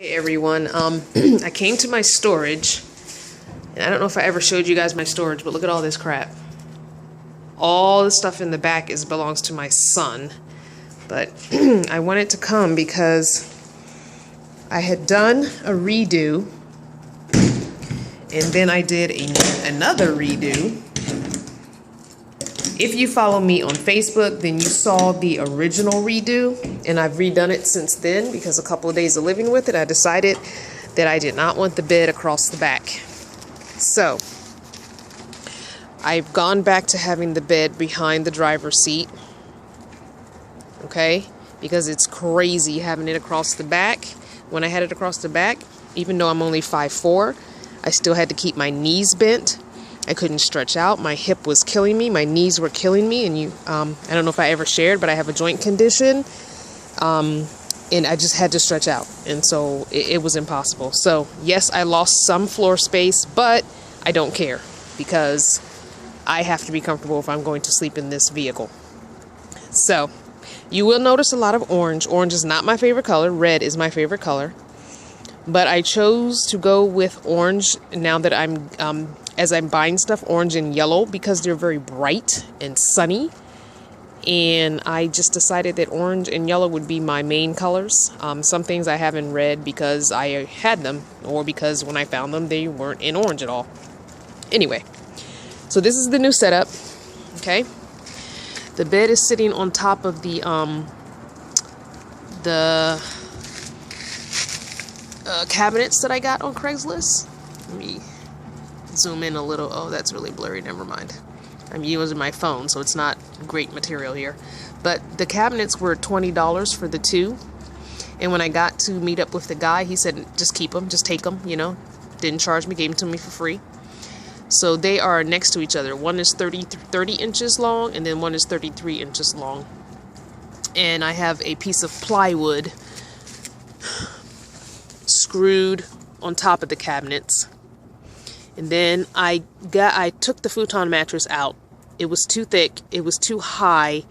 Hey everyone, I came to my storage, and I don't know if I ever showed you guys my storage, but look at all this crap. All the stuff in the back belongs to my son, but I wanted to come because I had done a redo, and then I did another redo. If you follow me on Facebook, then you saw the original redo, and I've redone it since then because a couple of days of living with it, I decided that I did not want the bed across the back. So, I've gone back to having the bed behind the driver's seat, okay, because it's crazy having it across the back. When I had it across the back, even though I'm only 5'4", I still had to keep my knees bent. I couldn't stretch out. My hip was killing me. My knees were killing me. And I don't know if I ever shared, but I have a joint condition. And I just had to stretch out. And so it was impossible. So yes, I lost some floor space, but I don't care because I have to be comfortable if I'm going to sleep in this vehicle. So you will notice a lot of orange. Orange is not my favorite color. Red is my favorite color. But I chose to go with orange now that as I'm buying stuff, orange and yellow, because they're very bright and sunny. And I just decided that orange and yellow would be my main colors. Some things I have in red because I had them, or because when I found them, they weren't in orange at all. Anyway, so this is the new setup, okay? The bed is sitting on top of the cabinets that I got on Craigslist. Let me zoom in a little. Oh, that's really blurry. Never mind. I'm using my phone, so it's not great material here. But the cabinets were $20 for the two. And when I got to meet up with the guy, he said, just keep them, just take them, you know. Didn't charge me, gave them to me for free. So they are next to each other. One is 30 inches long, and then one is 33 inches long. And I have a piece of plywood screwed on top of the cabinets. And then I took the futon mattress out. It was too thick, it was too high,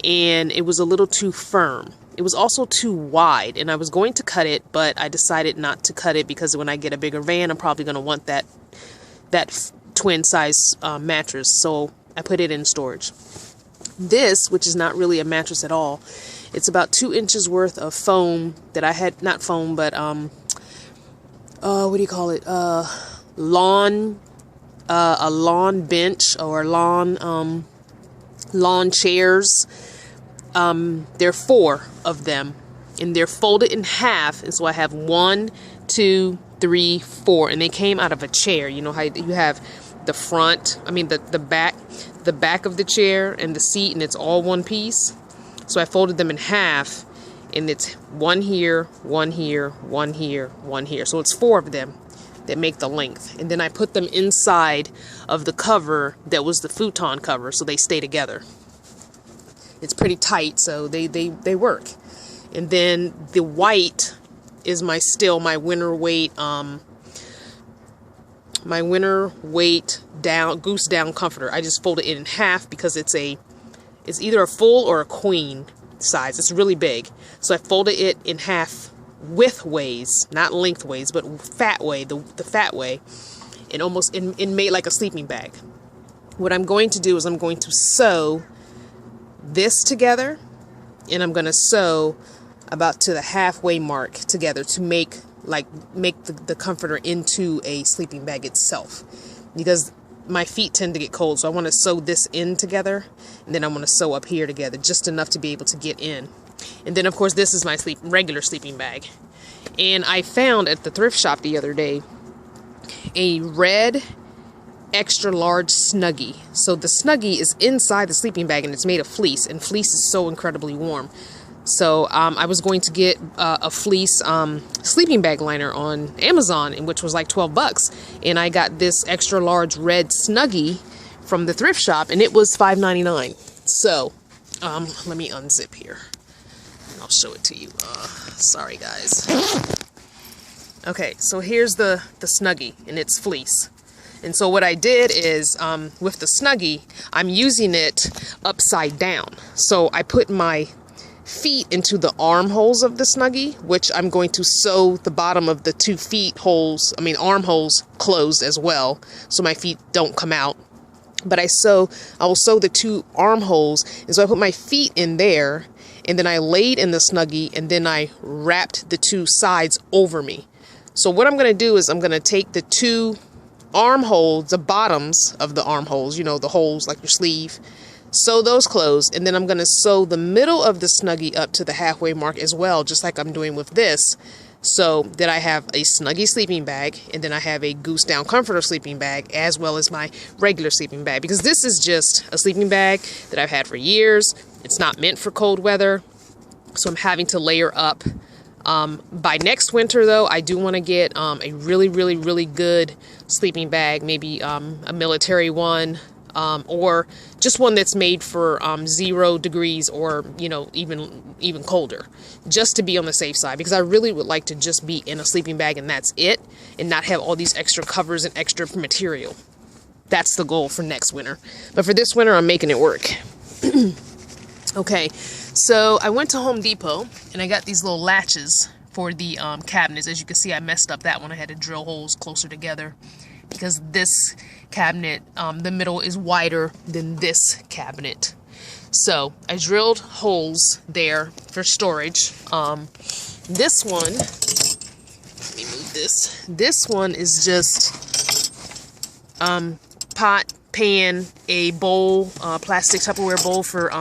and it was a little too firm. It was also too wide, and I was going to cut it, but I decided not to cut it because when I get a bigger van, I'm probably going to want that twin size mattress. So I put it in storage. This, which is not really a mattress at all, it's about 2 inches worth of foam that I had, not foam, but what do you call it? A lawn bench or lawn chairs. There are 4 of them, and they're folded in half, and so I have 1, 2, 3, 4, and they came out of a chair. You know how you have the front, the back of the chair and the seat, and it's all one piece. So I folded them in half, and it's 1 here, 1 here, 1 here, 1 here. So it's 4 of them that make the length. And then I put them inside of the cover that was the futon cover, so they stay together. It's pretty tight, so they work. And then the white is my winter weight goose down comforter. I just folded it in half because it's either a full or a queen size. It's really big. So I folded it in half widthways, not lengthways, but fat way, the fat way, and almost made like a sleeping bag. What I'm going to do is I'm going to sew this together, and I'm going to sew about to the halfway mark together to make the comforter into a sleeping bag itself, because my feet tend to get cold. So I want to sew this in together, and then I want to sew up here together just enough to be able to get in. And then of course this is my regular sleeping bag. And I found at the thrift shop the other day a red extra large Snuggie. So the Snuggie is inside the sleeping bag, and it's made of fleece, and fleece is so incredibly warm. So I was going to get a fleece sleeping bag liner on Amazon, which was like $12, and I got this extra large red Snuggie from the thrift shop, and it was $5.99. So let me unzip here, and I'll show it to you. Sorry guys. Okay, so here's the Snuggie, and it's fleece. And so what I did is, with the Snuggie, I'm using it upside down. So I put my feet into the armholes of the Snuggie, which I'm going to sew the bottom of the 2 armholes closed as well, so my feet don't come out. But I will sew the 2 armholes, and so I put my feet in there, and then I laid in the Snuggie, and then I wrapped the 2 sides over me. So what I'm going to do is I'm going to take the 2 armholes, the bottoms of the armholes, you know, the holes like your sleeve, sew those closed, and then I'm going to sew the middle of the Snuggie up to the halfway mark as well, just like I'm doing with this, so that I have a Snuggie sleeping bag, and then I have a Goose Down Comforter sleeping bag, as well as my regular sleeping bag, because this is just a sleeping bag that I've had for years. It's not meant for cold weather, so I'm having to layer up. By next winter, though, I do want to get a really good sleeping bag, maybe a military one, or just one that's made for 0 degrees, or, you know, even colder, just to be on the safe side, because I really would like to just be in a sleeping bag and that's it, and not have all these extra covers and extra material. That's the goal for next winter. But for this winter, I'm making it work. Okay, so I went to Home Depot and I got these little latches for the cabinets. As you can see, I messed up that one. I had to drill holes closer together because this cabinet, the middle is wider than this cabinet. So I drilled holes there for storage. This one, let me move this. This one is just pot, pan, a bowl, plastic Tupperware bowl for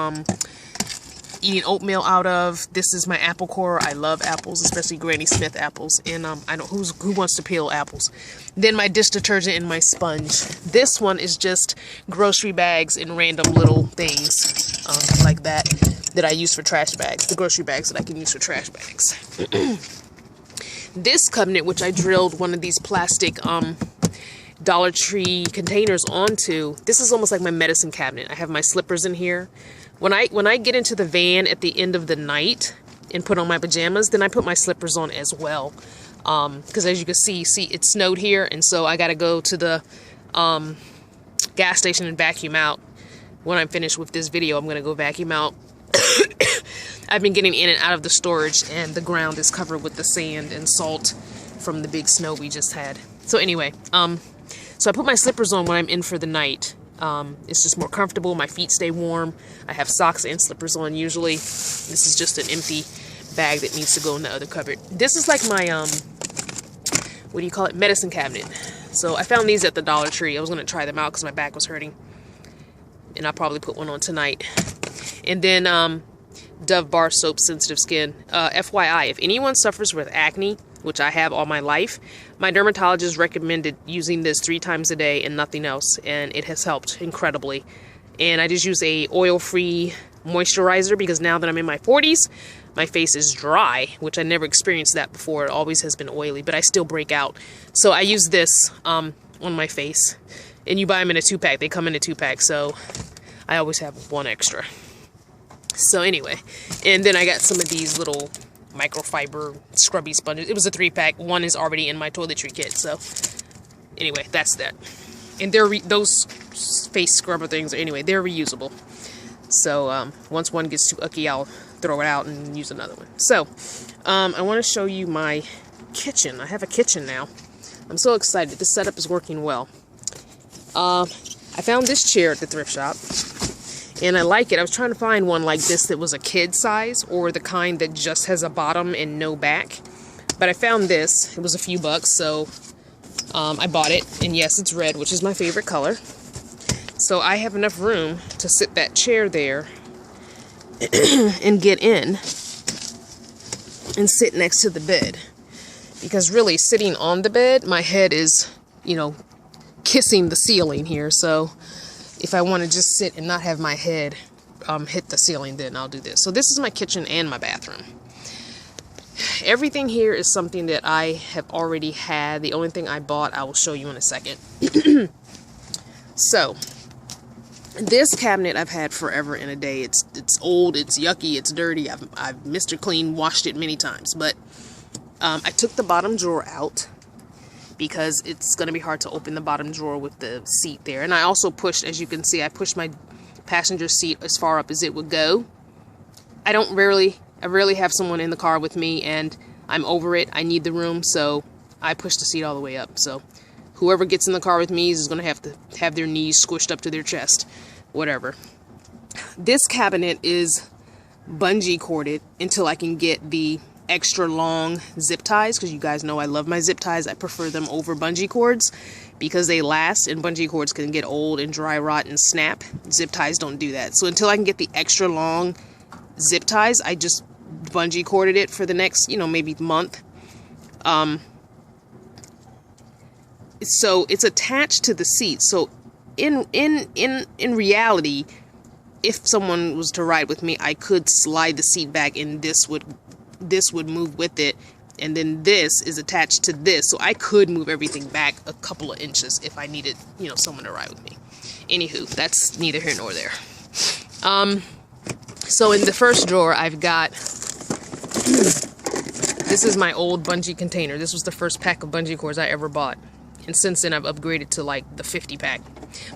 eating oatmeal out of. This is my apple core. I love apples, especially Granny Smith apples, and I know who wants to peel apples. Then my dish detergent and my sponge. This one is just grocery bags and random little things like that I use for trash bags. The grocery bags that I can use for trash bags. This cabinet, which I drilled one of these plastic Dollar Tree containers onto, this is almost like my medicine cabinet. I have my slippers in here. When I get into the van at the end of the night and put on my pajamas, then I put my slippers on as well. Because as you can see, it snowed here, and so I got to go to the gas station and vacuum out. When I'm finished with this video, I'm going to go vacuum out. I've been getting in and out of the storage, and the ground is covered with the sand and salt from the big snow we just had. So anyway, so I put my slippers on when I'm in for the night. It's just more comfortable. My feet stay warm. I have socks and slippers on usually. This is just an empty bag that needs to go in the other cupboard. This is like my, what do you call it? Medicine cabinet. So I found these at the Dollar Tree. I was going to try them out because my back was hurting. And I'll probably put one on tonight. And then, Dove Bar Soap Sensitive Skin. FYI, if anyone suffers with acne, which I have all my life, my dermatologist recommended using this 3 times a day and nothing else, and it has helped incredibly. And I just use a oil-free moisturizer because now that I'm in my 40s, my face is dry, which I never experienced that before. It always has been oily, but I still break out. So I use this on my face, and you buy them in a 2-pack. They come in a 2-pack, so I always have one extra. So anyway, and then I got some of these little microfiber scrubby sponges. It was a 3-pack. One is already in my toiletry kit. So anyway, that's that. And those face scrubber things, anyway, they're reusable. So once one gets too icky, I'll throw it out and use another one. So I want to show you my kitchen. I have a kitchen now. I'm so excited. This setup is working well. I found this chair at the thrift shop. And I like it. I was trying to find one like this that was a kid size, or the kind that just has a bottom and no back. But I found this. It was a few bucks, so I bought it. And yes, it's red, which is my favorite color. So I have enough room to sit that chair there and get in and sit next to the bed. Because really, sitting on the bed, my head is, you know, kissing the ceiling here. So if I want to just sit and not have my head hit the ceiling, then I'll do this. So this is my kitchen and my bathroom. Everything here is something that I have already had. The only thing I bought, I will show you in a second. So, this cabinet I've had forever and a day. It's old, it's yucky, it's dirty. I've Mr. Clean washed it many times. But I took the bottom drawer out, because it's going to be hard to open the bottom drawer with the seat there. And I also pushed, as you can see, I pushed my passenger seat as far up as it would go. I rarely have someone in the car with me, and I'm over it. I need the room, so I push the seat all the way up. So whoever gets in the car with me is going to have their knees squished up to their chest. Whatever. This cabinet is bungee corded until I can get the extra long zip ties, because you guys know I love my zip ties. I prefer them over bungee cords because they last, and bungee cords can get old and dry rot and snap. Zip ties don't do that. So until I can get the extra long zip ties, I just bungee corded it for the next, maybe month. So it's attached to the seat. So in reality, if someone was to ride with me, I could slide the seat back, and this would move with it, and then this is attached to this, so I could move everything back a couple of inches if I needed, someone to ride with me. Anywho, that's neither here nor there. So in the first drawer, I've got this is my old bungee container. This was the first pack of bungee cords I ever bought, and since then I've upgraded to like the 50 pack.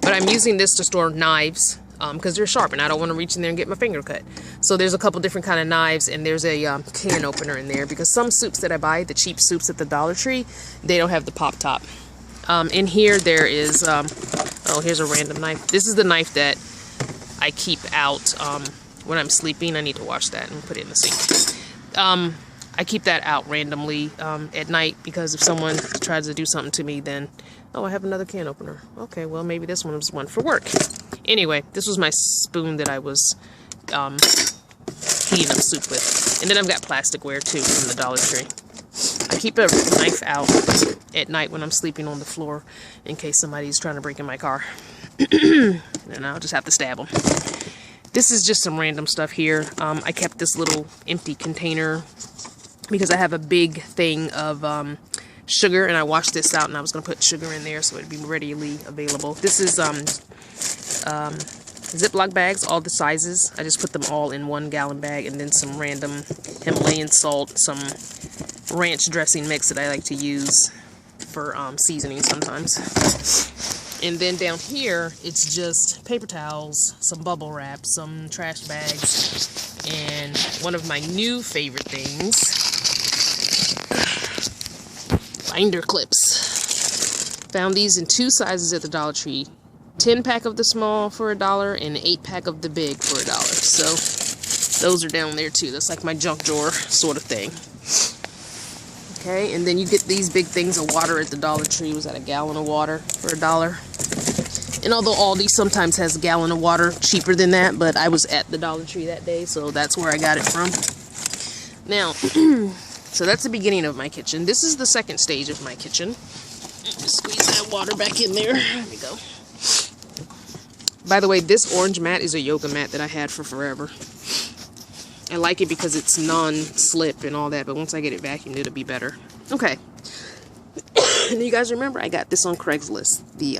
But I'm using this to store knives, because they're sharp and I don't want to reach in there and get my finger cut. So there's a couple different kind of knives, and there's a can opener in there, because some soups that I buy, the cheap soups at the Dollar Tree, they don't have the pop top. In here there is, oh, here's a random knife. This is the knife that I keep out when I'm sleeping. I need to wash that and put it in the sink. I keep that out randomly at night, because if someone tries to do something to me, then, oh, I have another can opener. Okay, well, maybe this one was one for work. Anyway, this was my spoon that I was heating up soup with. And then I've got plasticware, too, from the Dollar Tree. I keep a knife out at night when I'm sleeping on the floor in case somebody's trying to break in my car. And I'll just have to stab them. This is just some random stuff here. I kept this little empty container because I have a big thing of sugar, and I washed this out, and I was going to put sugar in there so it'd be readily available. This is Ziploc bags, all the sizes. I just put them all in 1 gallon bag, and then some random Himalayan salt, some ranch dressing mix that I like to use for seasoning sometimes. And then down here, it's just paper towels, some bubble wrap, some trash bags, and one of my new favorite things, binder clips. Found these in 2 sizes at the Dollar Tree. 10 pack of the small for $1 and 8 pack of the big for $1. So those are down there too. That's like my junk drawer sort of thing. Okay, and then you get these big things of water at the Dollar Tree. Was that a gallon of water for $1? And although Aldi sometimes has a gallon of water cheaper than that, but I was at the Dollar Tree that day, so that's where I got it from. Now, so that's the beginning of my kitchen. This is the second stage of my kitchen. Just squeeze that water back in there. There we go. By the way, this orange mat is a yoga mat that I had for forever. I like it because it's non-slip and all that, but once I get it vacuumed, it'll be better. Okay. And you guys remember, I got this on Craigslist, the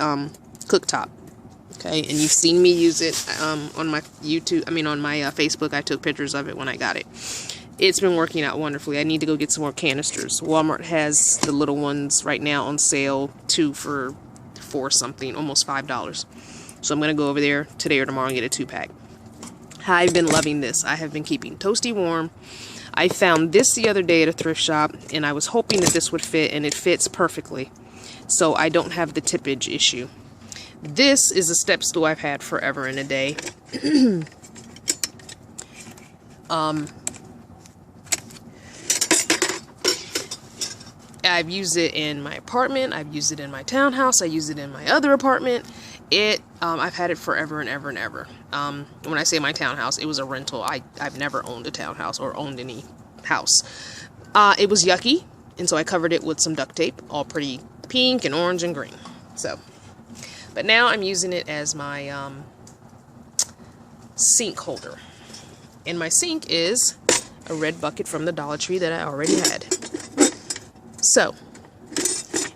cooktop. Okay, and you've seen me use it on my Facebook. I took pictures of it when I got it. It's been working out wonderfully. I need to go get some more canisters. Walmart has the little ones right now on sale, 2 for $4 something, almost $5. So I'm going to go over there today or tomorrow and get a 2-pack. I've been loving this. I have been keeping toasty warm. I found this the other day at a thrift shop, and I was hoping that this would fit, and it fits perfectly. So I don't have the tippage issue. This is a step stool I've had forever and a day. I've used it in my apartment. I've used it in my townhouse. I use it in my other apartment. I've had it forever and ever and ever. When I say my townhouse, it was a rental. I've never owned a townhouse or owned any house. It was yucky, and so I covered it with some duct tape, all pretty pink and orange and green. So, but now I'm using it as my sink holder. And my sink is a red bucket from the Dollar Tree that I already had. So,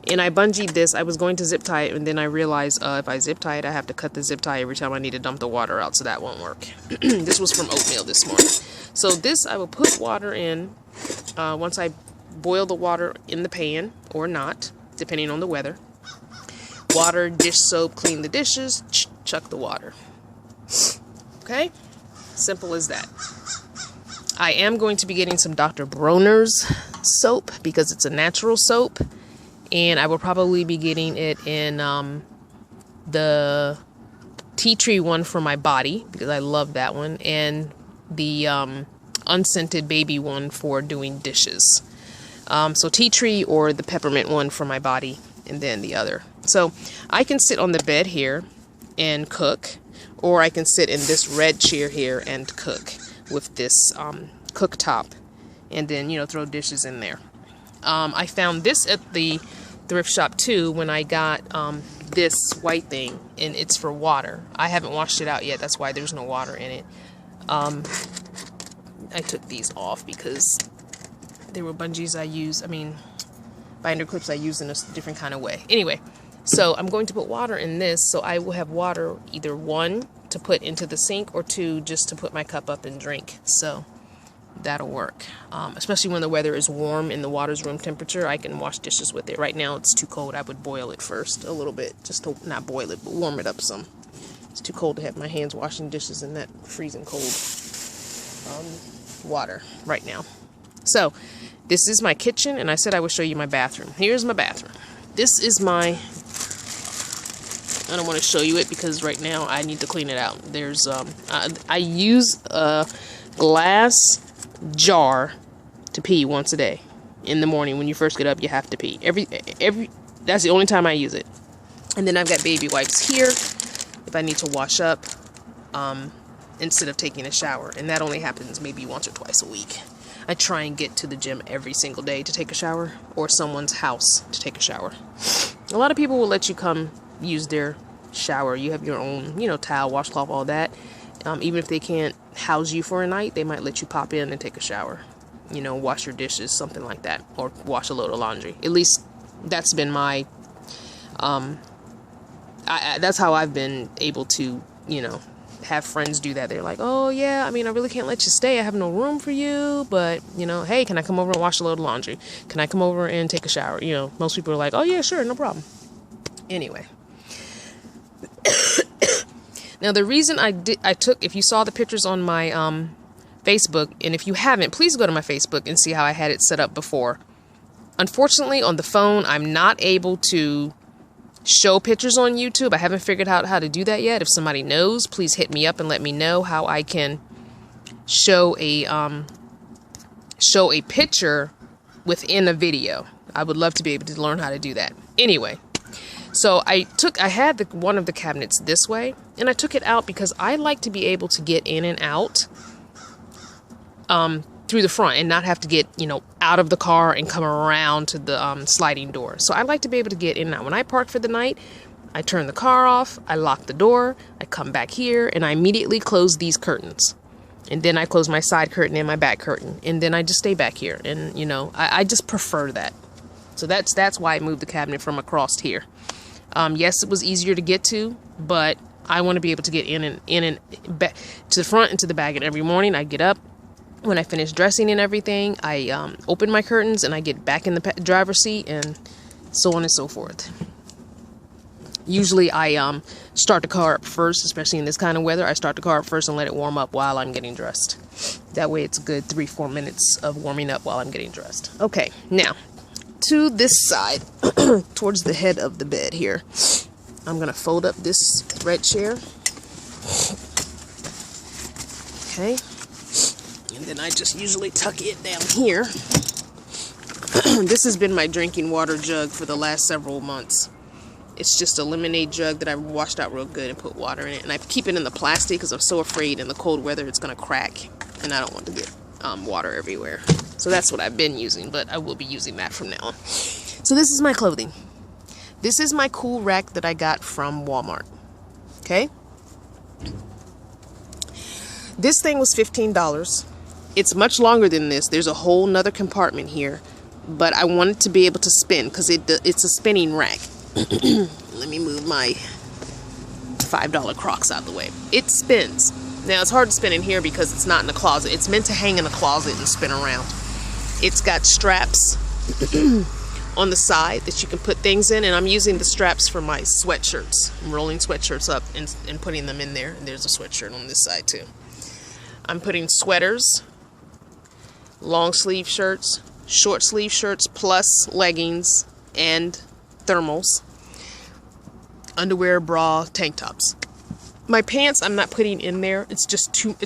and I bungeed this. I was going to zip tie it, and then I realized if I zip tie it, I have to cut the zip tie every time I need to dump the water out, so that won't work. This was from oatmeal this morning. So this, I will put water in once I boil the water in the pan, or not, depending on the weather. Water, dish soap, clean the dishes, chuck the water. Okay? Simple as that. I am going to be getting some Dr. Bronner's soap because it's a natural soap, and I will probably be getting it in the tea tree one for my body because I love that one, and the unscented baby one for doing dishes. So tea tree or the peppermint one for my body, and then the other. So I can sit on the bed here and cook, or I can sit in this red chair here and cook with this cooktop, and then, you know, throw dishes in there. I found this at the thrift shop too when I got this white thing, and it's for water. I haven't washed it out yet, that's why there's no water in it. I took these off because they were bungees binder clips I use in a different kind of way. Anyway, so I'm going to put water in this, so I will have water, either 1 to put into the sink, or 2 just to put my cup up and drink. So that'll work. Especially when the weather is warm and the water's room temperature, I can wash dishes with it. Right now it's too cold. I would boil it first a little bit, just to not boil it, but warm it up some. It's too cold to have my hands washing dishes in that freezing cold water right now. So this is my kitchen, and I said I would show you my bathroom. Here's my bathroom. This is my, I don't want to show you it because right now I need to clean it out. There's I use a glass jar to pee once a day. In the morning when you first get up, you have to pee. Every that's the only time I use it. And then I've got baby wipes here if I need to wash up instead of taking a shower, and that only happens maybe once or twice a week. I try and get to the gym every single day to take a shower, or someone's house to take a shower. A lot of people will let you come use their shower. You have your own, you know, towel, washcloth, all that. Even if they can't house you for a night, they might let you pop in and take a shower. You know, wash your dishes, something like that, or wash a load of laundry. At least that's been my, that's how I've been able to, you know, have friends do that. They're like, oh yeah, I mean, I really can't let you stay. I have no room for you, but, you know, hey, can I come over and wash a load of laundry? Can I come over and take a shower? You know, most people are like, oh yeah, sure, no problem. Anyway. Now, the reason I took, if you saw the pictures on my Facebook, and if you haven't, please go to my Facebook and see how I had it set up before. Unfortunately, on the phone, I'm not able to show pictures on YouTube. I haven't figured out how to do that yet. If somebody knows, please hit me up and let me know how I can show a picture within a video. I would love to be able to learn how to do that. Anyway, so I had one of the cabinets this way, and I took it out because I like to be able to get in and out through the front and not have to get, you know, out of the car and come around to the sliding door. So I like to be able to get in and out. When I park for the night, I turn the car off, I lock the door, I come back here, and I immediately close these curtains. And then I close my side curtain and my back curtain, and then I just stay back here. And, you know, I just prefer that. So that's why I moved the cabinet from across here. Yes, it was easier to get to, but I want to be able to get in and back to the front and to the back. And every morning I get up. When I finish dressing and everything, I open my curtains and I get back in the driver's seat, and so on and so forth. Usually I start the car up first, especially in this kind of weather. I start the car up first and let it warm up while I'm getting dressed. That way it's a good 3-4 minutes of warming up while I'm getting dressed. Okay, now to this side, towards the head of the bed here, I'm going to fold up this red chair. Okay. And then I just usually tuck it down here. This has been my drinking water jug for the last several months. It's just a lemonade jug that I washed out real good and put water in it. And I keep it in the plastic because I'm so afraid in the cold weather it's going to crack. And I don't want to get water everywhere. So that's what I've been using, but I will be using that from now on. So this is my clothing. This is my cool rack that I got from Walmart. Okay? This thing was $15. It's much longer than this. There's a whole nother compartment here, but I wanted to be able to spin because it's a spinning rack. Let me move my $5 Crocs out of the way. It spins. Now, it's hard to spin in here because it's not in the closet. It's meant to hang in the closet and spin around. It's got straps on the side that you can put things in, and I'm using the straps for my sweatshirts. I'm rolling sweatshirts up and putting them in there, and there's a sweatshirt on this side too. I'm putting sweaters long sleeve shirts, short sleeve shirts, plus leggings and thermals, underwear, bra, tank tops. My pants I'm not putting in there. It's just too,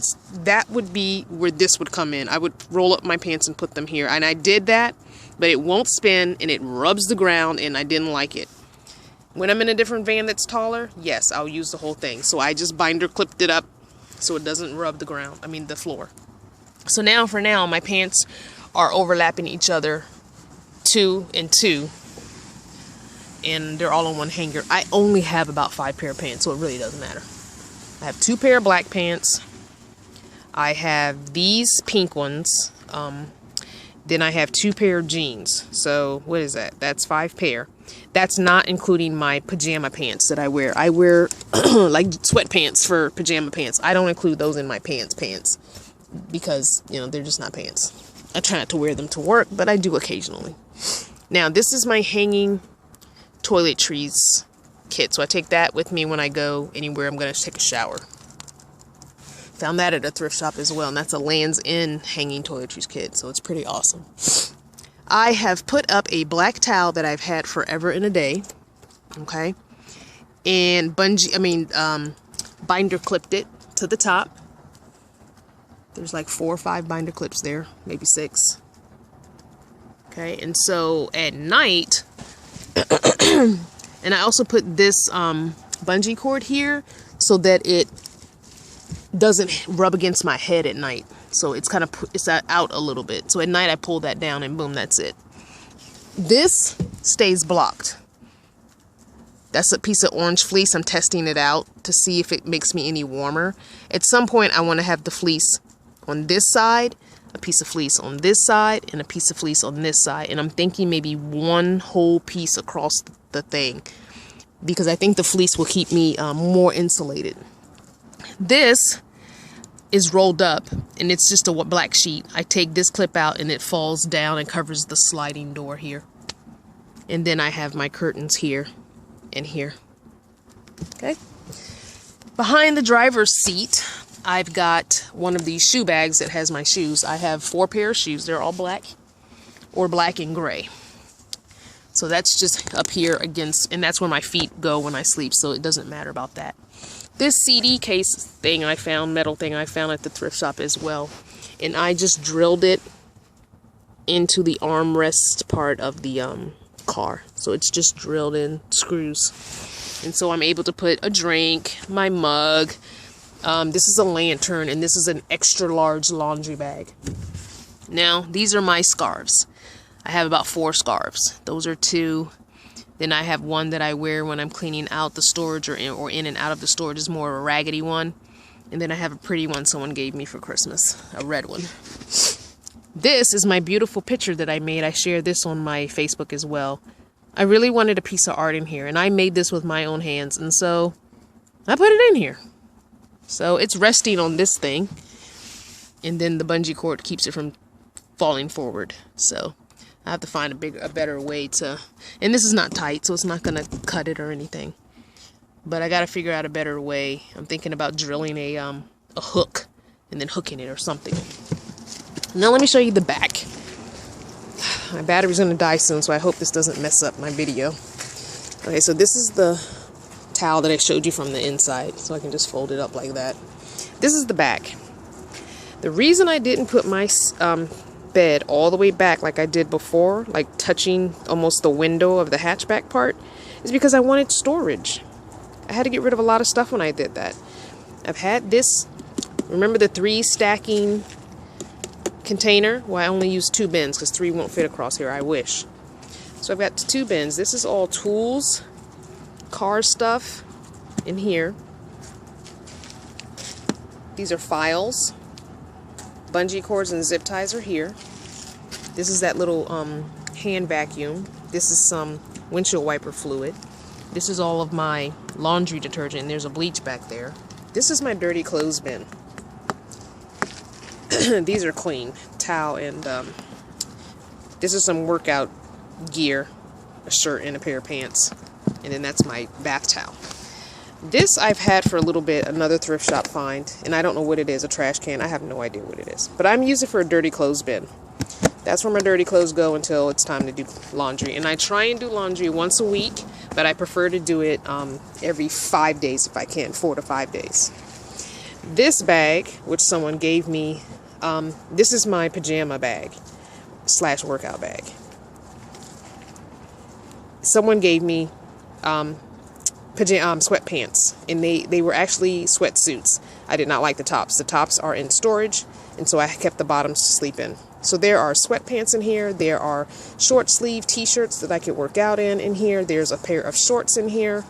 that would be where this would come in. I would roll up my pants and put them here. And I did that, but it won't spin and it rubs the ground and I didn't like it. When I'm in a different van that's taller, yes, I'll use the whole thing. So I just binder clipped it up so it doesn't rub the ground, the floor. So now for now, my pants are overlapping each other 2 and 2. And they're all on one hanger. I only have about 5 pair of pants, so it really doesn't matter. I have 2 pair of black pants. I have these pink ones. Then I have 2 pair of jeans. So what is that? That's 5 pair. That's not including my pajama pants that I wear. I wear like sweatpants for pajama pants. I don't include those in my pants because, they're just not pants. I try not to wear them to work, but I do occasionally. Now, this is my hanging toiletries kit. So I take that with me when I go anywhere I'm going to take a shower. Found that at a thrift shop as well, and that's a Land's End hanging toiletries kit, so it's pretty awesome. I have put up a black towel that I've had forever and a day, okay, and binder clipped it to the top. There's like 4 or 5 binder clips there, maybe 6. Okay, and so at night, and I also put this bungee cord here so that it doesn't rub against my head at night. So it's kind of, it's out a little bit. So at night I pull that down and boom, that's it. This stays blocked. That's a piece of orange fleece. I'm testing it out to see if it makes me any warmer. At some point I want to have the fleece on this side, a piece of fleece on this side, and a piece of fleece on this side. And I'm thinking maybe one whole piece across the thing, because I think the fleece will keep me more insulated. This is rolled up and it's just a black sheet. I take this clip out and it falls down and covers the sliding door here. And then I have my curtains here and here. Okay. Behind the driver's seat, I've got one of these shoe bags that has my shoes. I have 4 pair of shoes. They're all black or black and gray. So that's just up here against, and that's where my feet go when I sleep, so it doesn't matter about that. This CD case thing I found, metal thing I found at the thrift shop as well. And I just drilled it into the armrest part of the car. So it's just drilled in screws. And so I'm able to put a drink, my mug. This is a lantern, and this is an extra large laundry bag. Now, these are my scarves. I have about 4 scarves. Those are 2. Then I have one that I wear when I'm cleaning out the storage or in and out of the storage. It's more of a raggedy one. And then I have a pretty one someone gave me for Christmas, a red one. This is my beautiful picture that I made. I shared this on my Facebook as well. I really wanted a piece of art in here, and I made this with my own hands, and so I put it in here. So it's resting on this thing, and then the bungee cord keeps it from falling forward. So I have to find a better way to, and this is not tight, so it's not going to cut it or anything. But I got to figure out a better way. I'm thinking about drilling a hook and then hooking it or something. Now let me show you the back. My battery's going to die soon, so I hope this doesn't mess up my video. Okay, so this is the towel that I showed you from the inside, so I can just fold it up like that. This is the back. The reason I didn't put my bed all the way back like I did before, like touching almost the window of the hatchback part, is because I wanted storage. I had to get rid of a lot of stuff when I did that. I've had this, remember the 3 stacking container? Well, I only use 2 bins because 3 won't fit across here. I wish. So I've got 2 bins. This is all tools, car stuff in here. These are files. Bungee cords and zip ties are here. This is that little hand vacuum. This is some windshield wiper fluid. This is all of my laundry detergent, and there's a bleach back there. This is my dirty clothes bin. These are clean. Towel and this is some workout gear, a shirt and a pair of pants. And then that's my bath towel. This I've had for a little bit, another thrift shop find, and I don't know what it is, a trash can. I have no idea what it is. But I'm using it for a dirty clothes bin. That's where my dirty clothes go until it's time to do laundry. And I try and do laundry once a week, but I prefer to do it every 5 days if I can, 4 to 5 days. This bag, which someone gave me, this is my pajama bag / workout bag. Someone gave me sweatpants, and they were actually sweatsuits. I did not like the tops. The tops are in storage, and so I kept the bottoms to sleep in. So there are sweatpants in here. There are short sleeve t-shirts that I could work out in here. There's a pair of shorts in here.